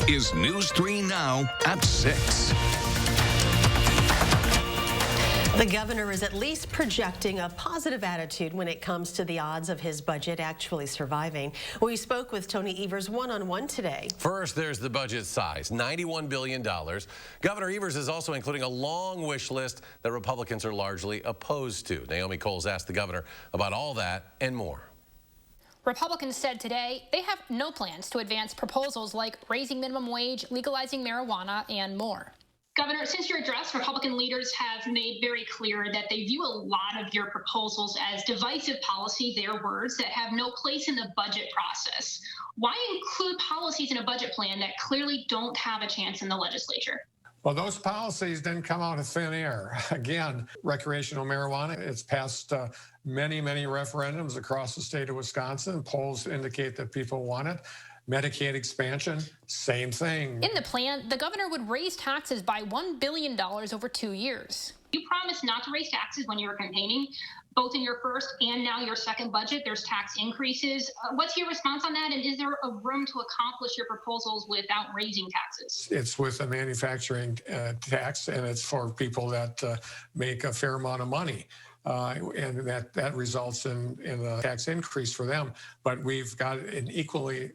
is News 3 Now at 6. The governor is at least projecting a positive attitude when it comes to the odds of his budget actually surviving. We spoke with Tony Evers one-on-one today. First, there's the budget size, $91 billion. Governor Evers is also including a long wish list that Republicans are largely opposed to. Naomi Coles asked the governor about all that and more. Republicans said today they have no plans to advance proposals like raising minimum wage, legalizing marijuana, and more. Governor, since your address, Republican leaders have made very clear that they view a lot of your proposals as divisive policy, their words, that have no place in the budget process. Why include policies in a budget plan that clearly don't have a chance in the legislature? Well, those policies didn't come out of thin air. Again, recreational marijuana, it's passed many referendums across the state of Wisconsin. Polls indicate that people want it. Medicaid expansion, same thing. In the plan, the governor would raise taxes by $1 billion over 2 years. You promised not to raise taxes when you were campaigning. Both in your first and now your second budget, there's tax increases. What's your response on that? And is there a room to accomplish your proposals without raising taxes? It's with a manufacturing tax, and it's for people that make a fair amount of money. And that results in a tax increase for them. But we've got an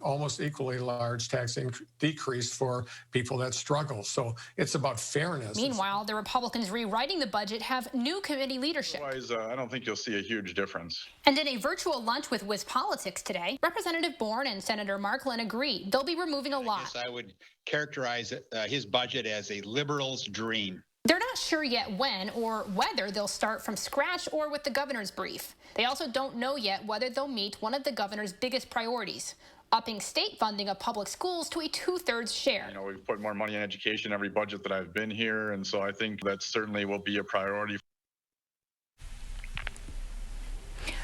almost equally large tax decrease for people that struggle. So it's about fairness. Meanwhile, the Republicans rewriting the budget have new committee leadership. Otherwise, I don't think you'll see a huge difference. And in a virtual lunch with WisPolitics today, Representative Bourne and Senator Marklin agree they'll be removing a lot. I guess I would characterize his budget as a liberal's dream. They're not sure yet when or whether they'll start from scratch or with the governor's brief. They also don't know yet whether they'll meet one of the governor's biggest priorities, upping state funding of public schools to a 2/3 share. You know, we've put more money in education every budget that I've been here, and so I think that certainly will be a priority.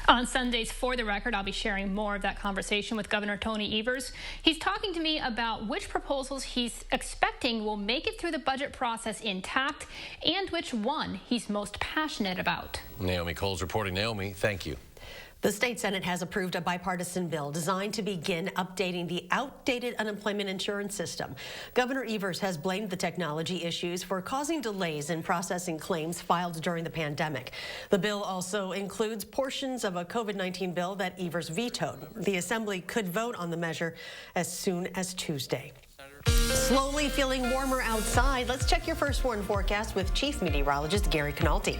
On Sundays, For the Record, I'll be sharing more of that conversation with Governor Tony Evers. He's talking to me about which proposals he's expecting will make it through the budget process intact and which one he's most passionate about. Naomi Coles reporting. Naomi, thank you. The state Senate has approved a bipartisan bill designed to begin updating the outdated unemployment insurance system. Governor Evers has blamed the technology issues for causing delays in processing claims filed during the pandemic. The bill also includes portions of a COVID-19 bill that Evers vetoed. The Assembly could vote on the measure as soon as Tuesday. Slowly feeling warmer outside. Let's check your first warn forecast with Chief Meteorologist Gary Canalti.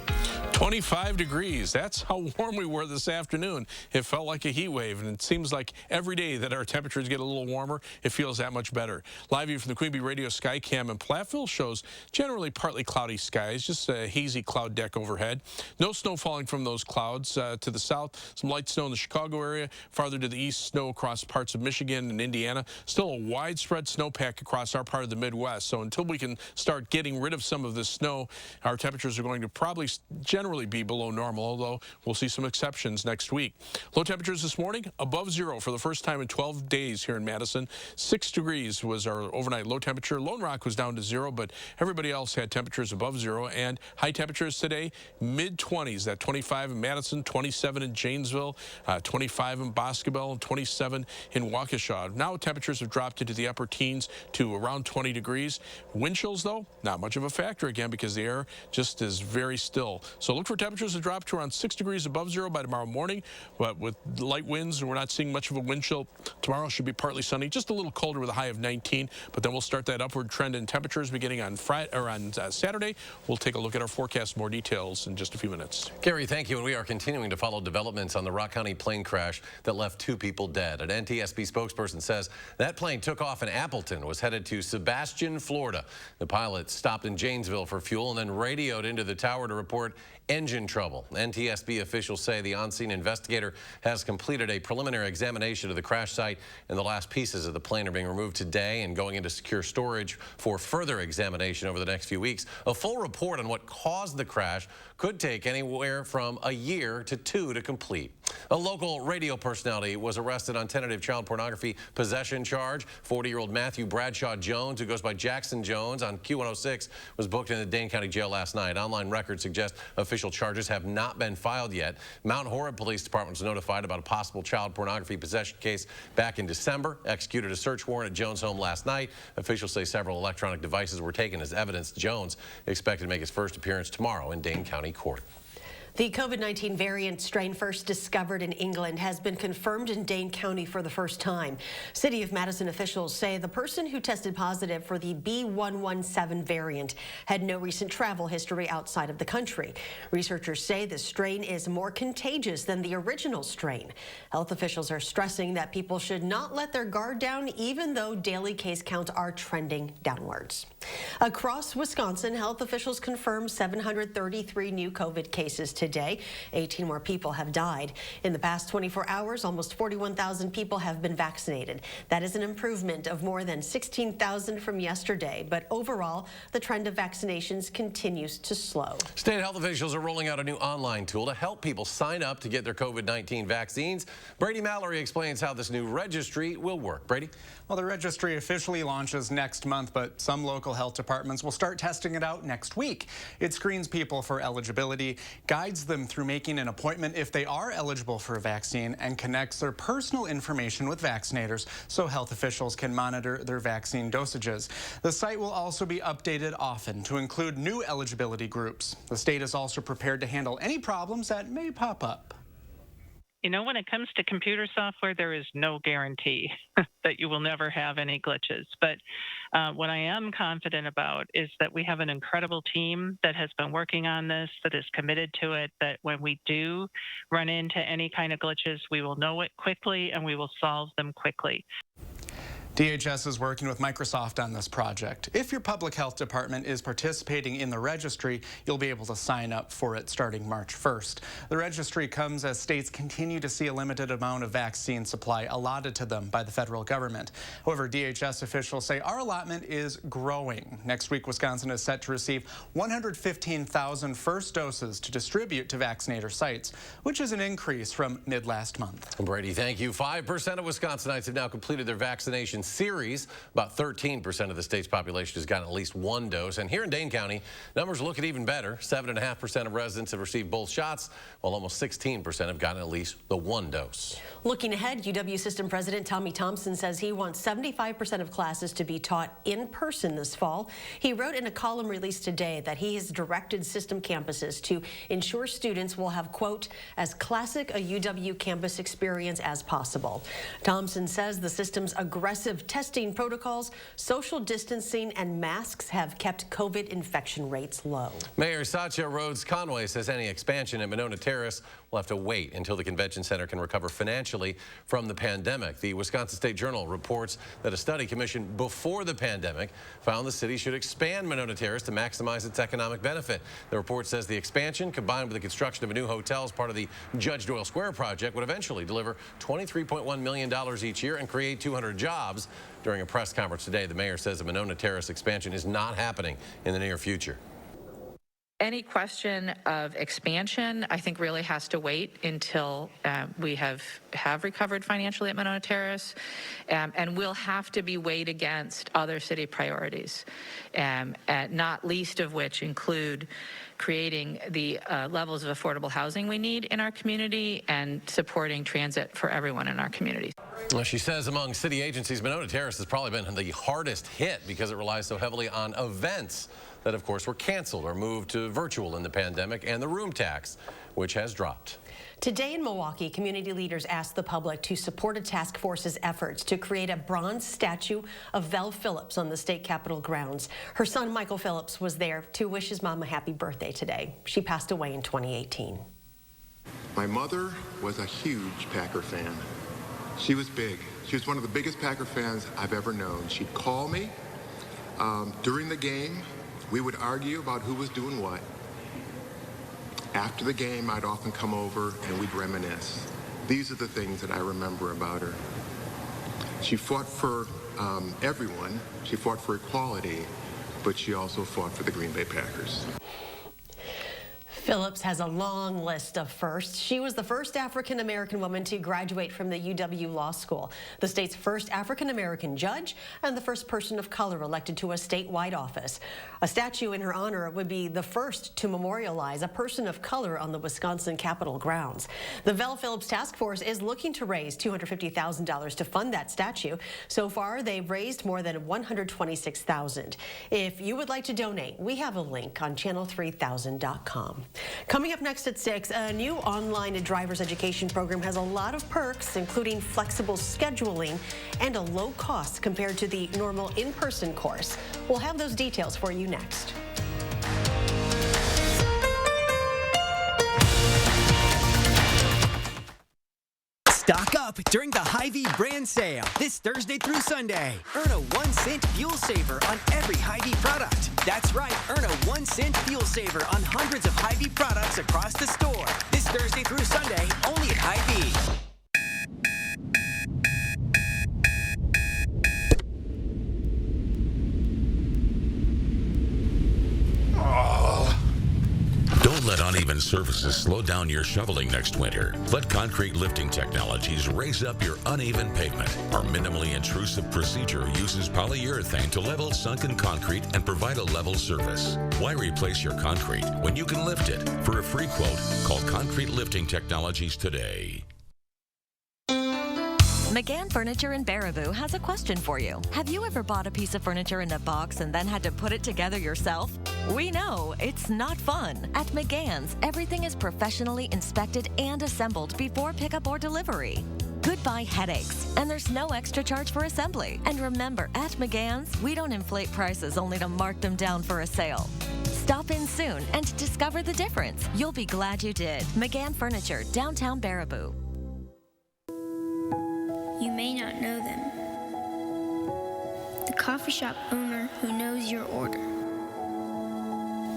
25 degrees. That's how warm we were this afternoon. It felt like a heat wave, and it seems like every day that our temperatures get a little warmer, it feels that much better. Live view from the Queen Bee Radio Sky Cam in Platteville shows generally partly cloudy skies, just a hazy cloud deck overhead. No snow falling from those clouds. To the south, some light snow in the Chicago area. Farther to the east, snow across parts of Michigan and Indiana. Still a widespread snowpack across our part of the Midwest. So until we can start getting rid of some of this snow, our temperatures are going to probably generally be below normal, although we'll see some exceptions next week. Low temperatures this morning, above zero for the first time in 12 days here in Madison. 6 degrees was our overnight low temperature. Lone Rock was down to zero, but everybody else had temperatures above zero. And high temperatures today, mid-20s. That 25 in Madison, 27 in Janesville, 25 in Boscobel, and 27 in Waukesha. Now temperatures have dropped into the upper teens to around 20 degrees. Wind chills, though, not much of a factor again because the air just is very still. So look for temperatures to drop to around 6 degrees above zero by tomorrow morning, but with light winds, we're not seeing much of a wind chill. Tomorrow should be partly sunny, just a little colder with a high of 19, but then we'll start that upward trend in temperatures beginning on Friday or on Saturday. We'll take a look at our forecast, more details in just a few minutes. Gary, thank you, and we are continuing to follow developments on the Rock County plane crash that left 2 people dead. An NTSB spokesperson says that plane took off in Appleton, was headed to Sebastian, Florida. The pilot stopped in Janesville for fuel and then radioed into the tower to report engine trouble. NTSB officials say the on-scene investigator has completed a preliminary examination of the crash site, and the last pieces of the plane are being removed today and going into secure storage for further examination over the next few weeks. A full report on what caused the crash could take anywhere from a year to 2 to complete. A local radio personality was arrested on tentative child pornography possession charge. 40-year-old Matthew Bradshaw Jones, who goes by Jackson Jones on Q106, was booked in the Dane County Jail last night. Online records suggest official charges have not been filed yet. Mount Horeb Police Department was notified about a possible child pornography possession case back in December. Executed a search warrant at Jones' home last night. Officials say several electronic devices were taken as evidence. Jones expected to make his first appearance tomorrow in Dane County Court. The COVID-19 variant strain first discovered in England has been confirmed in Dane County for the first time. City of Madison officials say the person who tested positive for the B117 variant had no recent travel history outside of the country. Researchers say the strain is more contagious than the original strain. Health officials are stressing that people should not let their guard down, even though daily case counts are trending downwards. Across Wisconsin, health officials confirmed 733 new COVID cases today. 18 more people have died. In the past 24 hours, almost 41,000 people have been vaccinated. That is an improvement of more than 16,000 from yesterday. But overall, the trend of vaccinations continues to slow. State health officials are rolling out a new online tool to help people sign up to get their COVID-19 vaccines. Brady Mallory explains how this new registry will work. Brady? Well, the registry officially launches next month, but some local health departments will start testing it out next week. It screens people for eligibility, guides them through making an appointment if they are eligible for a vaccine, and connects their personal information with vaccinators so health officials can monitor their vaccine dosages. The site will also be updated often to include new eligibility groups. The state is also prepared to handle any problems that may pop up. You know, when it comes to computer software, there is no guarantee that you will never have any glitches. But what I am confident about is that we have an incredible team that has been working on this, that is committed to it, that when we do run into any kind of glitches, we will know it quickly and we will solve them quickly. DHS is working with Microsoft on this project. If your public health department is participating in the registry, you'll be able to sign up for it starting March 1st. The registry comes as states continue to see a limited amount of vaccine supply allotted to them by the federal government. However, DHS officials say our allotment is growing. Next week, Wisconsin is set to receive 115,000 first doses to distribute to vaccinator sites, which is an increase from mid-last month. Brady, thank you. 5% of Wisconsinites have now completed their vaccination series. About 13% of the state's population has gotten at least one dose. And here in Dane County, numbers look even better. 7.5% of residents have received both shots, while almost 16% have gotten at least the one dose. Looking ahead, UW System President Tommy Thompson says he wants 75% of classes to be taught in person this fall. He wrote in a column released today that he has directed system campuses to ensure students will have, quote, as classic a UW campus experience as possible. Thompson says the system's aggressive testing protocols, social distancing, and masks have kept COVID infection rates low. Mayor Satya Rhodes Conway says any expansion at Monona Terrace will have to wait until the convention center can recover financially from the pandemic. The Wisconsin State Journal reports that a study commissioned before the pandemic found the city should expand Monona Terrace to maximize its economic benefit. The report says the expansion, combined with the construction of a new hotel as part of the Judge Doyle Square project, would eventually deliver $23.1 million each year and create 200 jobs. During a press conference today, the mayor says the Monona Terrace expansion is not happening in the near future. Any question of expansion, I think, really has to wait until we have recovered financially at Monona Terrace, and will have to be weighed against other city priorities, not least of which include creating the levels of affordable housing we need in our community and supporting transit for everyone in our community. Well, she says among city agencies, Monona Terrace has probably been the hardest hit because it relies so heavily on events that, of course, were canceled or moved to virtual in the pandemic, and the room tax, which has dropped. Today in Milwaukee, community leaders asked the public to support a task force's efforts to create a bronze statue of Vel Phillips on the state capitol grounds. Her son, Michael Phillips, was there to wish his mom a happy birthday today. She passed away in 2018. My mother was a huge Packer fan. She was big. She was one of the biggest Packer fans I've ever known. She'd call me during the game. We would argue about who was doing what. After the game, I'd often come over and we'd reminisce. These are the things that I remember about her. She fought for everyone. She fought for equality, but she also fought for the Green Bay Packers. Phillips has a long list of firsts. She was the first African-American woman to graduate from the UW Law School, the state's first African-American judge, and the first person of color elected to a statewide office. A statue in her honor would be the first to memorialize a person of color on the Wisconsin Capitol grounds. The Vel Phillips Task Force is looking to raise $250,000 to fund that statue. So far, they've raised more than $126,000. If you would like to donate, we have a link on channel3000.com. Coming up next at 6, a new online driver's education program has a lot of perks, including flexible scheduling and a low cost compared to the normal in-person course. We'll have those details for you next. Stock up during the Hy-Vee brand sale this Thursday through Sunday. Earn a 1-cent fuel saver on every Hy-Vee product. That's right, earn a 1-cent fuel saver on hundreds of Hy-Vee products across the store. This Thursday through Sunday, only at Hy-Vee. Don't let uneven surfaces slow down your shoveling next winter. Let concrete lifting technologies raise up your uneven pavement. Our minimally intrusive procedure uses polyurethane to level sunken concrete and provide a level surface. Why replace your concrete when you can lift it? For a free quote, call Concrete Lifting Technologies today. McGann Furniture in Baraboo has a question for you. Have you ever bought a piece of furniture in a box and then had to put it together yourself? We know it's not fun. At McGann's, everything is professionally inspected and assembled before pickup or delivery. Goodbye headaches, and there's no extra charge for assembly. And remember, at McGann's, we don't inflate prices only to mark them down for a sale. Stop in soon and discover the difference. You'll be glad you did. McGann Furniture, downtown Baraboo. You may not know them. The coffee shop owner who knows your order.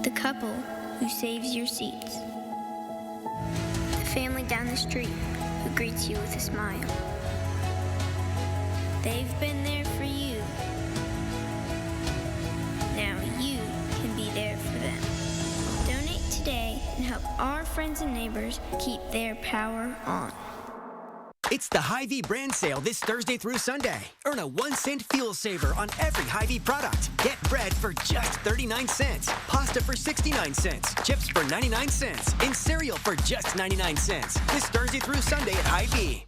The couple who saves your seats. The family down the street who greets you with a smile. They've been there for you. Now you can be there for them. Donate today and help our friends and neighbors keep their power on. It's the Hy-Vee brand sale this Thursday through Sunday. Earn a 1-cent fuel saver on every Hy-Vee product. Get bread for just 39 cents, pasta for 69 cents, chips for 99 cents, and cereal for just 99 cents. This Thursday through Sunday at Hy-Vee.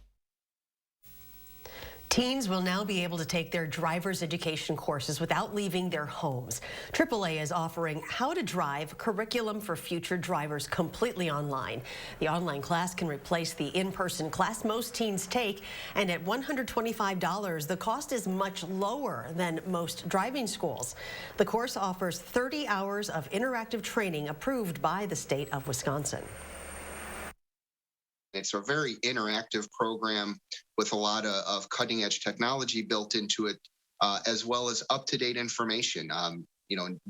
Teens will now be able to take their driver's education courses without leaving their homes. AAA is offering How to Drive curriculum for future drivers completely online. The online class can replace the in-person class most teens take, and at $125, the cost is much lower than most driving schools. The course offers 30 hours of interactive training approved by the state of Wisconsin. It's a very interactive program with a lot of cutting-edge technology built into it, as well as up-to-date information,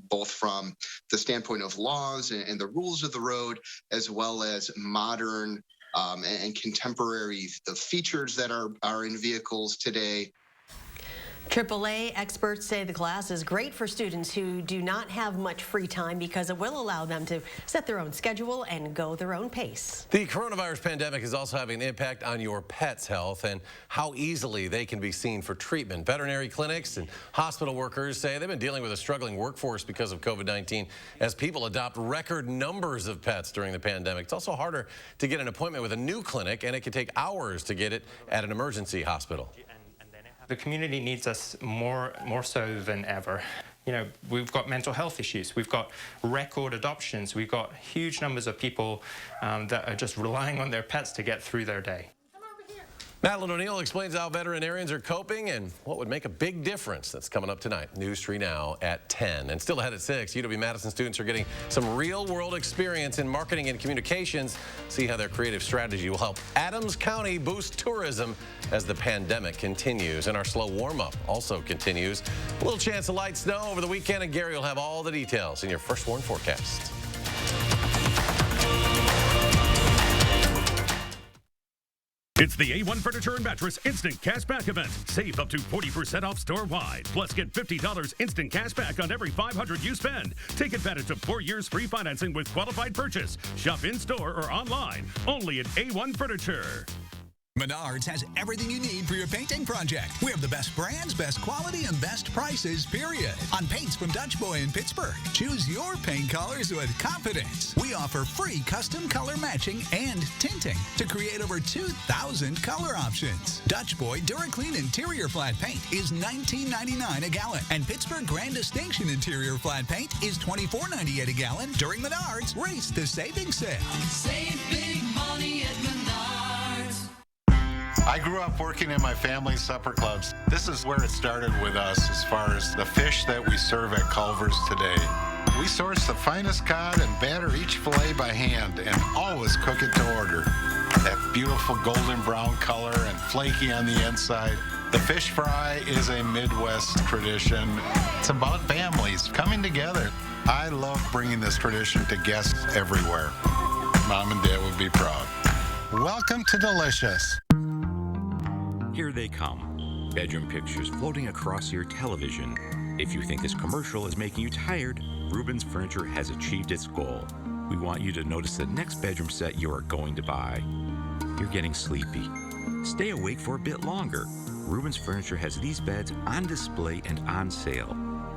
both from the standpoint of laws and the rules of the road, as well as modern and contemporary features that are in vehicles today. AAA experts say the class is great for students who do not have much free time because it will allow them to set their own schedule and go their own pace. The coronavirus pandemic is also having an impact on your pet's health and how easily they can be seen for treatment. Veterinary clinics and hospital workers say they've been dealing with a struggling workforce because of COVID-19 as people adopt record numbers of pets during the pandemic. It's also harder to get an appointment with a new clinic, and it can take hours to get it at an emergency hospital. The community needs us more so than ever. We've got mental health issues. We've got record adoptions. We've got huge numbers of people that are just relying on their pets to get through their day. Madeline O'Neill explains how veterinarians are coping and what would make a big difference. That's coming up tonight. News 3 Now at 10. And still ahead at 6, UW-Madison students are getting some real-world experience in marketing and communications. See how their creative strategy will help Adams County boost tourism as the pandemic continues. And our slow warm-up also continues. A little chance of light snow over the weekend, and Gary will have all the details in your First Warn forecast. It's It's the A1 Furniture and Mattress Instant Cashback event. Save up to 40% off store-wide. Plus, get $50 instant cashback on every $500 you spend. Take advantage of 4 years free financing with qualified purchase. Shop in-store or online. Only at A1 Furniture. Menards has everything you need for your painting project. We have the best brands, best quality, and best prices, period. On paints from Dutch Boy in Pittsburgh. Choose your paint colors with confidence. We offer free custom color matching and tinting to create over 2,000 color options. Dutch Boy DuraClean Interior Flat Paint is $19.99 a gallon. And Pittsburgh Grand Distinction Interior Flat Paint is $24.98 a gallon. During Menards, race the savings sale. Save big money at Menards. I grew up working in my family's supper clubs. This is where it started with us as far as the fish that we serve at Culver's today. We source the finest cod and batter each fillet by hand and always cook it to order. That beautiful golden brown color and flaky on the inside. The fish fry is a Midwest tradition. It's about families coming together. I love bringing this tradition to guests everywhere. Mom and Dad would be proud. Welcome to Delicious. Here they come. Bedroom pictures floating across your television. If you think this commercial is making you tired, Rubens Furniture has achieved its goal. We want you to notice the next bedroom set you are going to buy. You're getting sleepy. Stay awake for a bit longer. Rubens Furniture has these beds on display and on sale.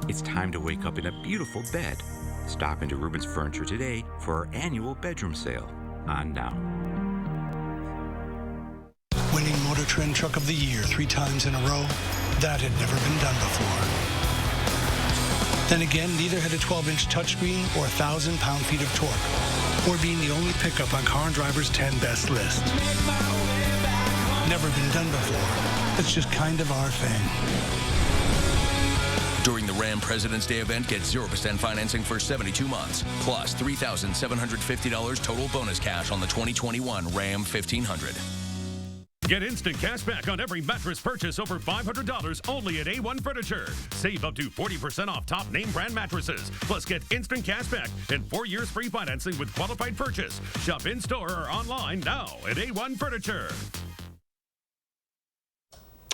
It's time to wake up in a beautiful bed. Stop into Rubens Furniture today for our annual bedroom sale. On now. Winning Motor Trend Truck of the Year 3 times in a row, that had never been done before. Then again, neither had a 12-inch touchscreen or 1,000 pound-feet of torque, or being the only pickup on Car and Driver's 10 best list. Never been done before. It's just kind of our thing. During the Ram President's Day event, get 0% financing for 72 months, plus $3,750 total bonus cash on the 2021 Ram 1500. Get instant cash back on every mattress purchase over $500 only at A1 Furniture. Save up to 40% off top name brand mattresses. Plus, get instant cash back and 4 years free financing with qualified purchase. Shop in-store or online now at A1 Furniture.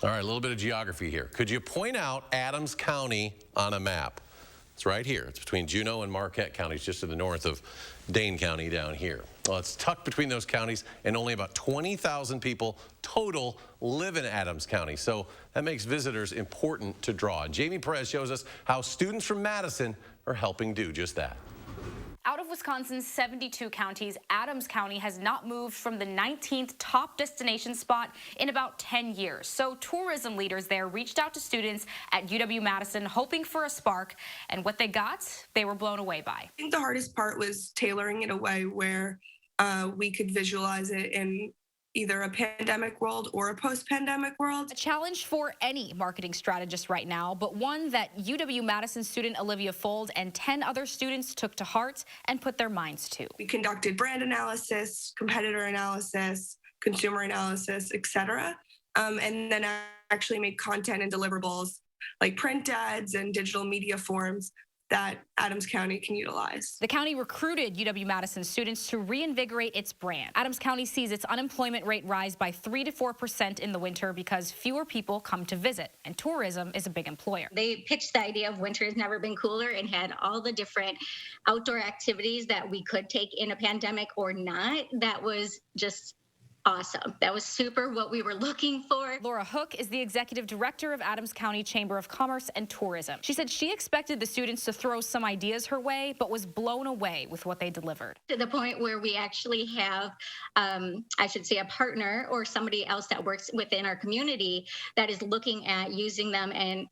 All right, a little bit of geography here. Could you point out Adams County on a map? It's right here. It's between Juneau and Marquette counties, just to the north of Dane County down here. Well, it's tucked between those counties, and only about 20,000 people total live in Adams County. So that makes visitors important to draw. Jamie Perez shows us how students from Madison are helping do just that. Out of Wisconsin's 72 counties, Adams County has not moved from the 19th top destination spot in about 10 years. So tourism leaders there reached out to students at UW-Madison hoping for a spark, and what they got, they were blown away by. I think the hardest part was tailoring it a way where we could visualize it in either a pandemic world or a post-pandemic world. A challenge for any marketing strategist right now, but one that UW-Madison student Olivia Fold and 10 other students took to heart and put their minds to. We conducted brand analysis, competitor analysis, consumer analysis, etc., and then actually made content and deliverables like print ads and digital media forms that Adams County can utilize. The county recruited UW-Madison students to reinvigorate its brand. Adams County sees its unemployment rate rise by 3 to 4% in the winter because fewer people come to visit, and tourism is a big employer. They pitched the idea of winter has never been cooler and had all the different outdoor activities that we could take in a pandemic or not. That was just awesome. That was super what we were looking for. Laura Hook is the executive director of Adams County Chamber of Commerce and Tourism. She said she expected the students to throw some ideas her way, but was blown away with what they delivered. To the point where we actually have, I should say, a partner or somebody else that works within our community that is looking at using them and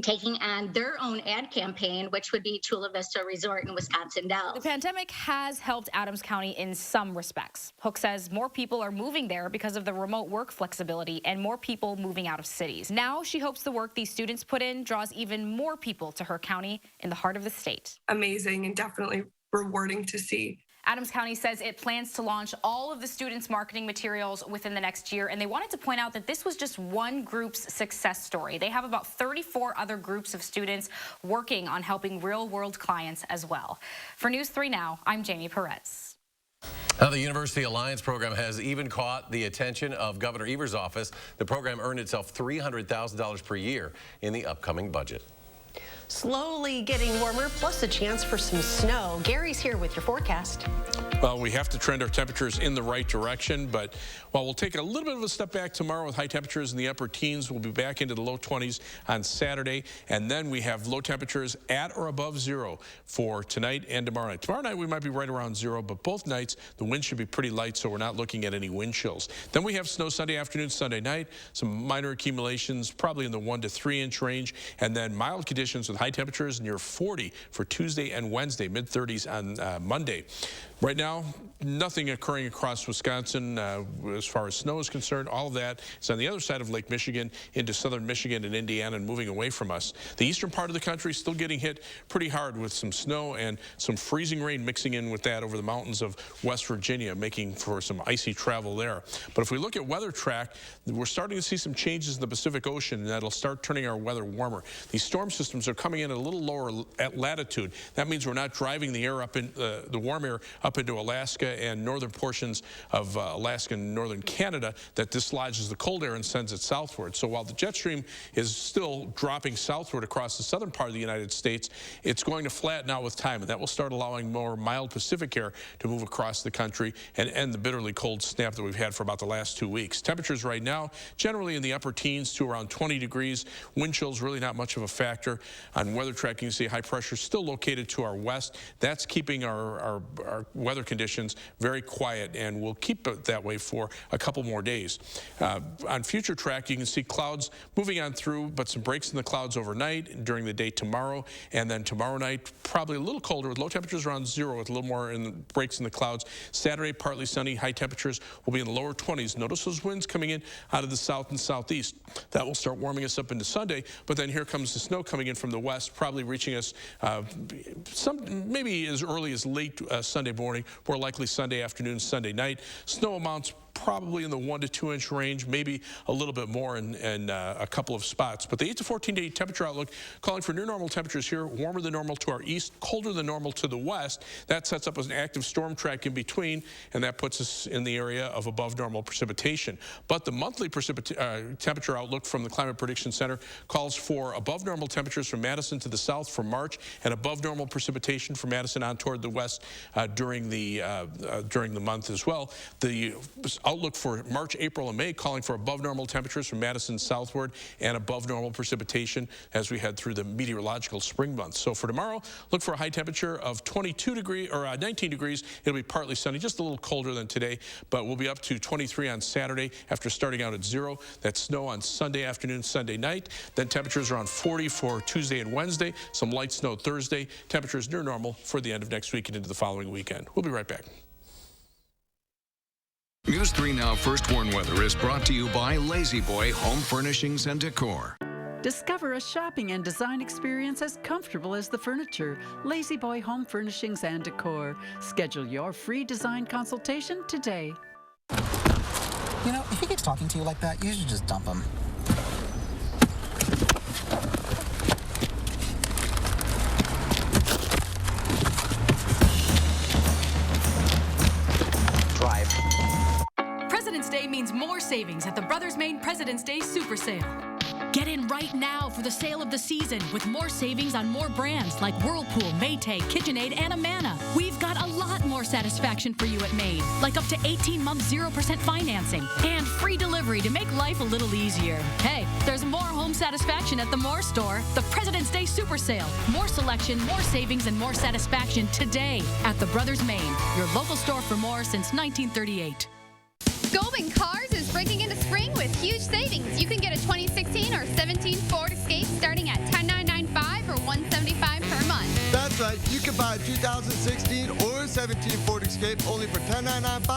taking on their own ad campaign, which would be Chula Vista Resort in Wisconsin Dells. The pandemic has helped Adams County in some respects. Hook says more people are moving there because of the remote work flexibility and more people moving out of cities. Now she hopes the work these students put in draws even more people to her county in the heart of the state. Amazing and definitely rewarding to see. Adams County says it plans to launch all of the students' marketing materials within the next year, and they wanted to point out that this was just one group's success story. They have about 34 other groups of students working on helping real-world clients as well. For News 3 Now, I'm Jamie Perez. Now, the University Alliance program has even caught the attention of Governor Evers' office. The program earned itself $300,000 per year in the upcoming budget. Slowly getting warmer, plus a chance for some snow. Gary's here with your forecast. Well, we have to trend our temperatures in the right direction, but while we'll take a little bit of a step back tomorrow with high temperatures in the upper teens, we'll be back into the low 20s on Saturday, and then we have low temperatures at or above zero for tonight and tomorrow night. Tomorrow night we might be right around zero, but both nights the wind should be pretty light, so we're not looking at any wind chills. Then we have snow Sunday afternoon, Sunday night, some minor accumulations, probably in the 1 to 3 inch range, and then mild conditions with high temperatures near 40 for Tuesday and Wednesday, mid-30s on Monday. Right now, nothing occurring across Wisconsin as far as snow is concerned. All of that is on the other side of Lake Michigan into southern Michigan and Indiana and moving away from us. The eastern part of the country still getting hit pretty hard with some snow and some freezing rain mixing in with that over the mountains of West Virginia, making for some icy travel there. But if we look at weather track, we're starting to see some changes in the Pacific Ocean, and that'll start turning our weather warmer. These storm systems are coming in a little lower at latitude. That means we're not driving the air up in the warm air up into Alaska and northern portions of Alaska and northern Canada that dislodges the cold air and sends it southward. So while the jet stream is still dropping southward across the southern part of the United States, it's going to flatten out with time, and that will start allowing more mild Pacific air to move across the country and end the bitterly cold snap that we've had for about the last 2 weeks. Temperatures right now generally in the upper teens to around 20 degrees. Wind chills really not much of a factor. On weather tracking, you see high pressure still located to our west. That's keeping our weather conditions very quiet, and we'll keep it that way for a couple more days. On future track, you can see clouds moving on through, but some breaks in the clouds overnight during the day tomorrow, and then tomorrow night probably a little colder with low temperatures around zero with a little more breaks in the clouds. Saturday, partly sunny, high temperatures will be in the lower 20s. Notice those winds coming in out of the south and southeast. That will start warming us up into Sunday, but then here comes the snow coming in from the west, probably reaching us maybe as early as late Sunday morning, more likely Sunday afternoon, Sunday night. Snow amounts probably in the 1 to 2 inch range, maybe a little bit more in a couple of spots. But the 8 to 14 day temperature outlook calling for near normal temperatures here, warmer than normal to our east, colder than normal to the west. That sets up as an active storm track in between, and that puts us in the area of above normal precipitation. But the monthly temperature outlook from the Climate Prediction Center calls for above normal temperatures from Madison to the south for March, and above normal precipitation from Madison on toward the west during the month as well. The outlook for March, April, and May calling for above normal temperatures from Madison southward and above normal precipitation as we head through the meteorological spring months. So for tomorrow, look for a high temperature of 22 degrees or 19 degrees. It'll be partly sunny, just a little colder than today, but we'll be up to 23 on Saturday after starting out at 0. That's snow on Sunday afternoon, Sunday night. Then temperatures around 40 for Tuesday and Wednesday. Some light snow Thursday. Temperatures near normal for the end of next week and into the following weekend. We'll be right back. News 3 Now First Warn Weather is brought to you by Lazy Boy Home Furnishings and Decor. Discover a shopping and design experience as comfortable as the furniture. Lazy Boy Home Furnishings and Decor. Schedule your free design consultation today. You know, if he keeps talking to you like that, you should just dump him. President's Day means more savings at the Brothers Maine President's Day Super Sale. Get in right now for the sale of the season with more savings on more brands like Whirlpool, Maytag, KitchenAid, and Amana. We've got a lot more satisfaction for you at Maine, like up to 18-month 0% financing and free delivery to make life a little easier. Hey, there's more home satisfaction at the Moore store. The President's Day Super Sale. More selection, more savings, and more satisfaction today at the Brothers Maine, your local store for more since 1938. Golden Cars is breaking into spring with huge savings. You can get a 2016 or 17 Ford Escape starting at $10,995 or $175 per month. That's right. You can buy a 2016 or 17 Ford Escape only for $10,995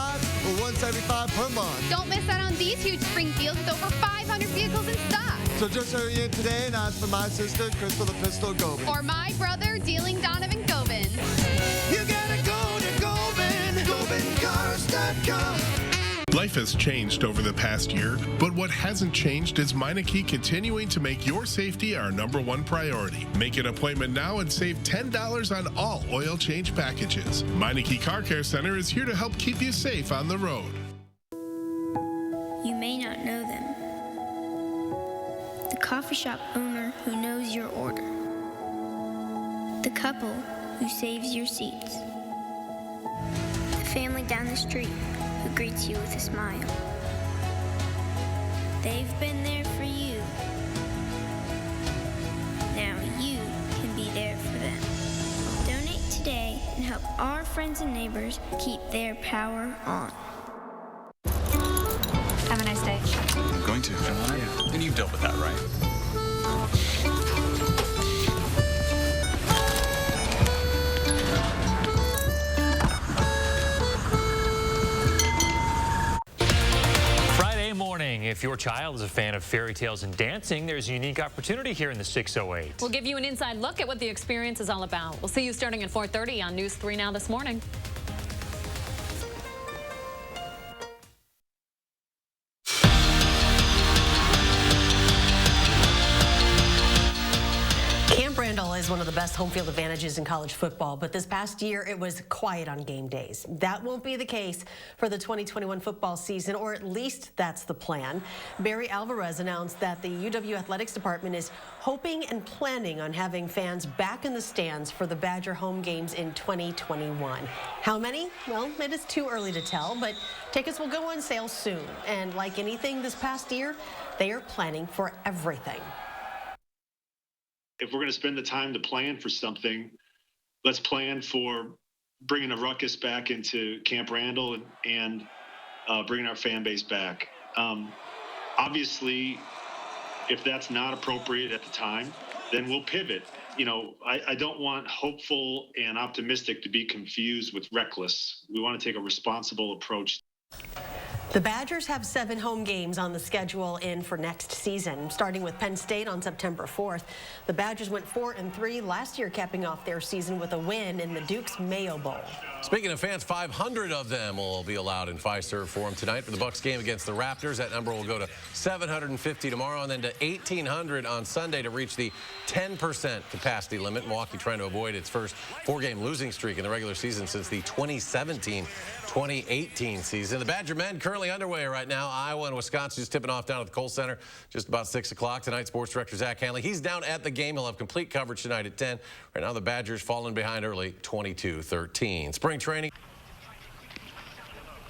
or $175 per month. Don't miss out on these huge spring deals with over 500 vehicles in stock. So just hurry in today and ask for my sister, Crystal the Pistol Gobin. Or my brother, Dealing Donovan Gobin. You gotta go to Gobin, GobinCars.com. Life has changed over the past year, but what hasn't changed is Meineke continuing to make your safety our #1 priority. Make an appointment now and save $10 on all oil change packages. Meineke Car Care Center is here to help keep you safe on the road. You may not know them. The coffee shop owner who knows your order. The couple who saves your seats. The family down the street who greets you with a smile. They've been there for you. Now you can be there for them. Donate today and help our friends and neighbors keep their power on. Have a nice day. I'm going to. Yeah. And you've dealt with that, right? Friday morning, if your child is a fan of fairy tales and dancing, there's a unique opportunity here in the 608. We'll give you an inside look at what the experience is all about. We'll see you starting at 4:30 on News 3 Now this morning. Is one of the best home field advantages in college football, but this past year it was quiet on game days. That won't be the case for the 2021 football season, or at least that's the plan. Barry Alvarez announced that the UW Athletics Department is hoping and planning on having fans back in the stands for the Badger home games in 2021. How many? Well, it is too early to tell, but tickets will go on sale soon. And like anything this past year, they are planning for everything. If we're going to spend the time to plan for something, let's plan for bringing a ruckus back into Camp Randall and bringing our fan base back. Obviously, if that's not appropriate at the time, then we'll pivot. You know, I don't want hopeful and optimistic to be confused with reckless. We want to take a responsible approach. The Badgers have 7 home games on the schedule in for next season, starting with Penn State on September 4th. The Badgers went 4-3 last year, capping off their season with a win in the Duke's Mayo Bowl. Speaking of fans, 500 of them will be allowed in Fiserv Forum tonight for the Bucs game against the Raptors. That number will go to 750 tomorrow and then to 1,800 on Sunday to reach the 10% capacity limit. Milwaukee trying to avoid its first 4-game losing streak in the regular season since the 2017-2018 season. The Badger men currently underway right now. Iowa and Wisconsin just tipping off down at the Kohl Center just about 6 o'clock tonight. Sports director Zach Hanley, he's down at the game. He'll have complete coverage tonight at 10. Right now the Badgers falling behind early 22-13. Spring training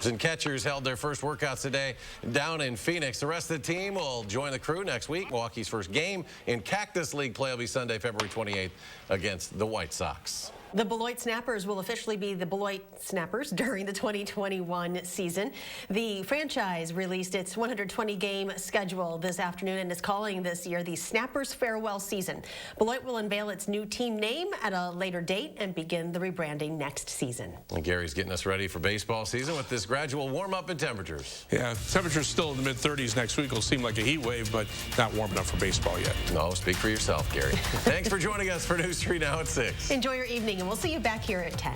and catchers held their first workouts today down in Phoenix. The rest of the team will join the crew next week. Milwaukee's first game in Cactus League play will be Sunday, February 28th against the White Sox. The Beloit Snappers will officially be the Beloit Snappers during the 2021 season. The franchise released its 120-game schedule this afternoon and is calling this year the Snappers Farewell Season. Beloit will unveil its new team name at a later date and begin the rebranding next season. And Gary's getting us ready for baseball season with this gradual warm-up in temperatures. Yeah, temperatures still in the mid-30s next week. Will seem like a heat wave, but not warm enough for baseball yet. No, speak for yourself, Gary. Thanks for joining us for News 3 Now at 6. Enjoy your evening, and we'll see you back here at 10.